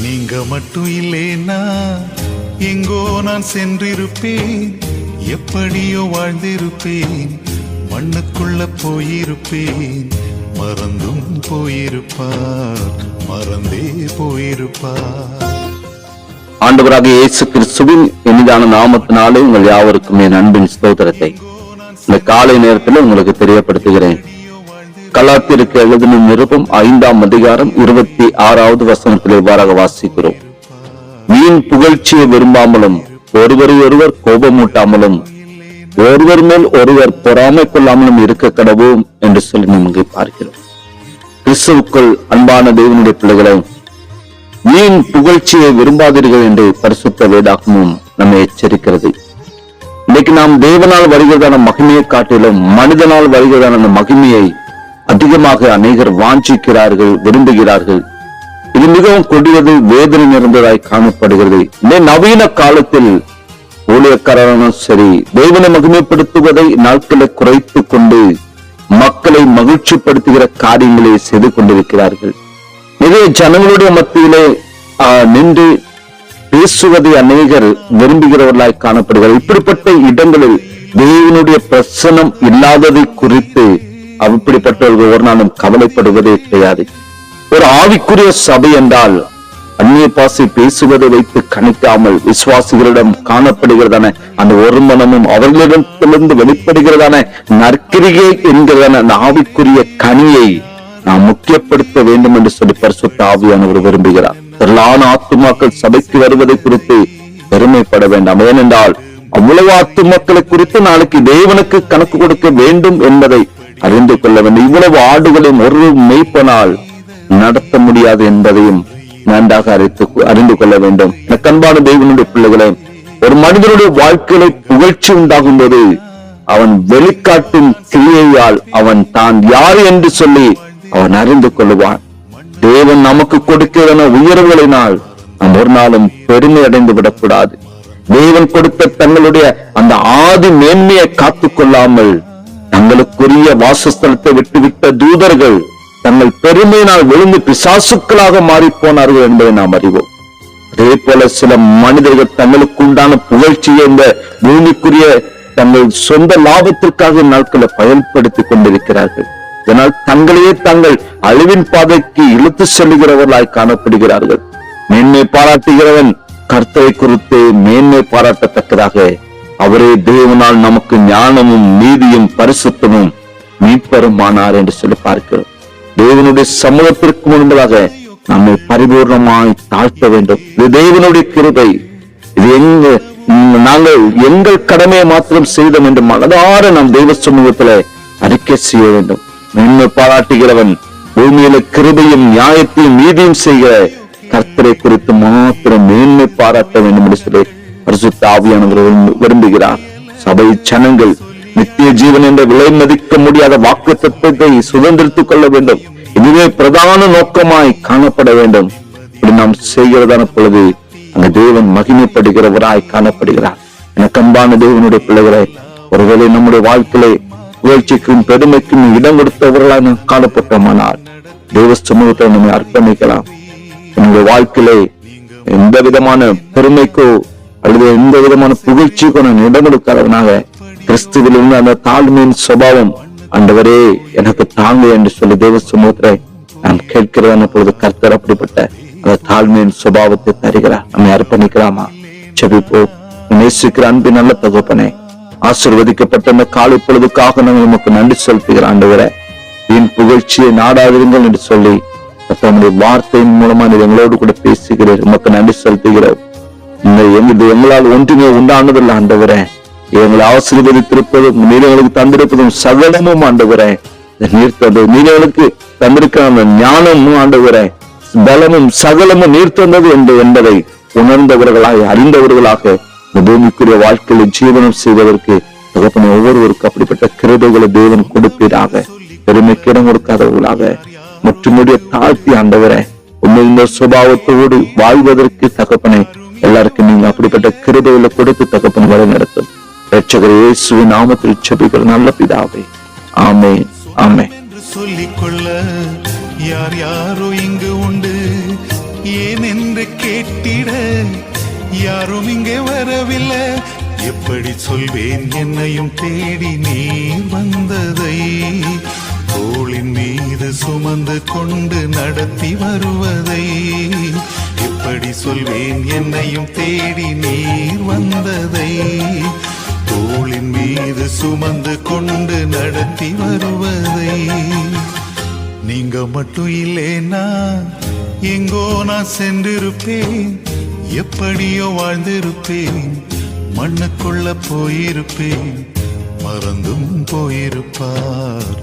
நீங்க மட்டும் இல்லேனா எங்கோ நான் சென்றிருப்பேன், எப்படியோ வாழ்ந்திருப்பேன், மண்ணுக்குள்ள போயிருப்பேன், மறந்தும் போயிருப்பார், மறந்தே போயிருப்பார். ஆண்டவராக இயேசு கிறிஸ்துவின் இனிதான நாமத்தினாலே உங்கள் யாவருக்கும் என் அன்பின் ஸ்தோத்திரத்தை இந்த காலை நேரத்தில் உங்களுக்கு தெரியப்படுத்துகிறேன். கலாத்தியருக்கு எழுதின நிருபம் 5ஆம் அதிகாரம் 26வது வசனத்தில் இவ்வாறாக வாசிக்கிறோம். வீண் புகழ்ச்சியை விரும்பாமலும் ஒருவரை ஒருவர் கோபமூட்டாமலும் ஒருவர் மேல் ஒருவர் பொறாமை கொள்ளாமலும் இருக்க கடவோம் என்று சொல்லி நாம் இங்கே பார்க்கிறோம். கிறிஸ்துவுக்குள் அன்பான தேவனுடைய பிள்ளைகளை, வீண் புகழ்ச்சியை விரும்பாதீர்கள் என்று பரிசுத்த வேதாகமும் நம்மை எச்சரிக்கிறது. இன்னைக்கு நாம் தேவனால் வருகிறதான மகிமையை காட்டிலும் மனிதனால் வருகிறதான அந்த மகிமையை அதிகமாக அநேகர் வாஞ்சிக்கிறார்கள், விரும்புகிறார்கள். இது மிகவும் கொடியது, வேதனை நிறைந்ததாய் காணப்படுகிறது. இந்த நவீன காலத்தில் ஊழியக்காரனும் சரி, தேவனை மகிமைப்படுத்துவதை நாட்களை குறைத்து கொண்டு மக்களை மகிழ்ச்சிப்படுத்துகிற காரியங்களை செய்து கொண்டிருக்கிறார்கள். நிறைய ஜனங்களுடைய மத்தியிலே நின்று பேசுவதை அநேகர் விரும்புகிறவர்களாய் காணப்படுகிறார். இப்படிப்பட்ட இடங்களில் தேவனுடைய பிரசனம் இல்லாததை குறித்து அப்படிப்பட்டவர்கள் ஒரு நாளும் கவலைப்படுவதே கிடையாது. ஒரு ஆவிக்குரிய சபை என்றால் அந்நிய பாசை பேசுவதை வைத்து கணிக்காமல் விசுவாசிகளிடம் காணப்படுகிறதான அந்த ஒருமனமும் அவர்களிடத்திலிருந்து வெளிப்படுகிறதான நற்கிரிகை என்கிறதான அந்த ஆவிக்குரிய கனியை நாம் முக்கியப்படுத்த வேண்டும் என்று சொல்லி பரிசுத்த ஆவியானவர் விரும்புகிறார். திரளான ஆத்துமாக்கள் சபைக்கு வருவதை குறித்து பெருமைப்பட வேண்டாம். ஏனென்றால் அவ்வளவு ஆத்துமாக்களை குறித்து நாளைக்கு தேவனுக்கு கணக்கு கொடுக்க வேண்டும் என்பதை அறிந்து கொள்ள வேண்டும். இவ்வளவு ஆடுகளையும் ஒரு மேய்ப்பனால் நடத்த முடியாது என்பதையும் நன்றாக அறிந்து கொள்ள வேண்டும். கண்பான தேவனுடைய பிள்ளைகளை, ஒரு மனிதனுடைய வாழ்க்கையில புகழ்ச்சி உண்டாகும் போது அவன் வெளிக்காட்டும் கிரியையால் அவன் தான் யார் என்று சொல்லி அவன் அறிந்து கொள்ளுவான். தேவன் நமக்கு கொடுக்கிற உயர்வுகளினால் நாம் ஒரு நாளும் பெருமை அடைந்து விடக்கூடாது. தேவன் கொடுத்த தங்களுடைய அந்த ஆதி மேன்மையை காத்துக் கொள்ளாமல் தங்களுக்குரிய வாசஸ்தலத்தை விட்டுவிட்ட தூதர்கள் தங்கள் பெருமையினால் விழுந்து பிசாசுக்களாக மாறி போனார்கள் என்பதை நாம் அறிவோம். அதே போல சில மனிதர்கள் தங்களுக்கு உண்டான புகழ்ச்சியை இந்த பூமிக்குரிய தங்கள் சொந்த லாபத்திற்காக நாட்களை பயன்படுத்திக் கொண்டிருக்கிறார்கள். இதனால் தங்களையே தங்கள் அழிவின் பாதைக்கு இழுத்து செல்லுகிறவர்களாய் காணப்படுகிறார்கள். மேன்மை பாராட்டுகிறவன் கர்த்தரை குறித்து மேன்மை பாராட்டத்தக்கதாக அவரே தேவனால் நமக்கு ஞானமும் நீதியும் பரிசுத்தமும் மீட்பருமானார் என்று சொல்லி பார்க்கிறோம். தேவனுடைய சமூகத்திற்கு முன்பதாக நம்மை பரிபூர்ணமாய் தாழ்த்த வேண்டும். இது தேவனுடைய கிருபை. இது நாங்கள் எங்கள் கடமையை மாத்திரம் செய்தோம் என்று மனதார நாம் தெய்வ சமூகத்துல அறிக்கை செய்ய வேண்டும். மேன்மை பாராட்டுகிறவன் பூமியில கிருபையும் நியாயத்தையும் நீதியும் செய்கிற கர்த்தரை குறித்து மாத்திரம் மேன்மை பாராட்ட வேண்டும் என்று சொல்லி பரிசுத்த ஆவியானவர் விரும்புகிறார். சபை ஜனங்கள் நித்திய ஜீவன் என்ற விலை மதிக்க முடியாத வாக்கு தத்துவத்தை சுதந்திரித்துக் கொள்ள வேண்டும். இதுவே பிரதான நோக்கமாய் காணப்பட வேண்டும். இப்படி நாம் செய்கிறதான பொழுது அந்த தேவன் மகிமைப்படுகிறவராய் காணப்படுகிறார். எனக்கு அன்பான தேவனுடைய பிள்ளைகளை, ஒருவேளை நம்முடைய வாழ்க்கையிலே புகழ்ச்சிக்கும் பெருமைக்கும் இடம் கொடுத்தவர்களாக காணப்பட்டோமானால் தேவ சமூகத்தை நம்மை அர்ப்பணிக்கலாம். நம்முடைய வாழ்க்கையிலே எந்த விதமான பெருமைக்கோ அல்லது எந்த விதமான புகழ்ச்சிக்கோ நான் இடம் கொடுக்காதவனாக கிறிஸ்துவில் இருந்து அந்த தாழ்மையின் சுபாவம் ஆண்டவரே எனக்கு தாங்க என்று சொல்லி தேவ சமூகத்தை நாம் கேட்கிறதான பொழுது கர்த்தர் அப்படிப்பட்ட அந்த தாழ்மையின் சுபாவத்தை தருகிறார். நம்மை அர்ப்பணிக்கலாமா? செபிப்போ. நேசிக்கிற அன்பின் நல்ல தகப்பனே, ஆசீர்வதிக்கப்பட்ட அந்த காலை பொழுதுக்காக நாங்கள் நமக்கு நன்றி செலுத்துகிற ஆண்டவரே, வீண் புகழ்ச்சியை நாடாதிருங்கள் என்று சொல்லி நம்முடைய வார்த்தையின் மூலமா நீ எங்களோடு கூட பேசுகிறீர். நமக்கு நன்றி செலுத்துகிறோம். இது எங்களால் ஒன்றுமே உண்டானதில்லை ஆண்டவரே. எங்களை ஆசீர்வதித்திருப்பதும் நீர்களுக்கு தந்திருப்பதும் சகலமும் ஆண்டவரே, நீர் தந்தது நீர்களுக்கு தந்திருக்கிற ஞானமும் ஆண்டவரே, பலமும் சகலமும் நீர் தந்தது என்பதை உணர்ந்தவர்களாக அறிந்தவர்களாக இந்த பூமிக்குரிய வாழ்க்கையில் ஜீவனம் செய்வதற்கு தகப்பன ஒவ்வொருவருக்கு அப்படிப்பட்ட கிருபைகளை தேவன் கொடுப்பீராக. பெருமைக்கு இடம் கொடுக்காதவர்களாக முற்றுமுடிய தாழ்த்தி ஆண்டவரே உண்மைந்த சுபாவத்தோடு வாழ்வதற்கு தகப்பனை எல்லாருக்கும் நீங்க அப்படிப்பட்ட கிருபைகளை கொடுத்து தகப்பன் வழி நடத்தும். இரட்சகர் இயேசுவின் நாமத்தில் ஜெபிக்கிற நல்ல பிதாவே, ஆமென், ஆமென். சொல்லிக்கொள்ள யார் யாரோ இங்கு உண்டு, ஏன் என்று யாரும் இங்கே வரவில்லை. எப்படி சொல்வேன் என்னையும் தேடி நீர் வந்ததை, தோளின் மீது சுமந்து கொண்டு நடத்தி வருவதை. எப்படி சொல்வேன் என்னையும் தேடி நீர் வந்ததை, தோளின் மீது சுமந்து கொண்டு நடத்தி வருவதை. நீங்க மட்டும் இல்லைனா எங்கோ நான் சென்றிருப்பேன், எப்படியோ வாழ்ந்திருப்பேன், மண்ணுக்குள்ள போயிருப்பேன், மறந்தும் போயிருப்பார்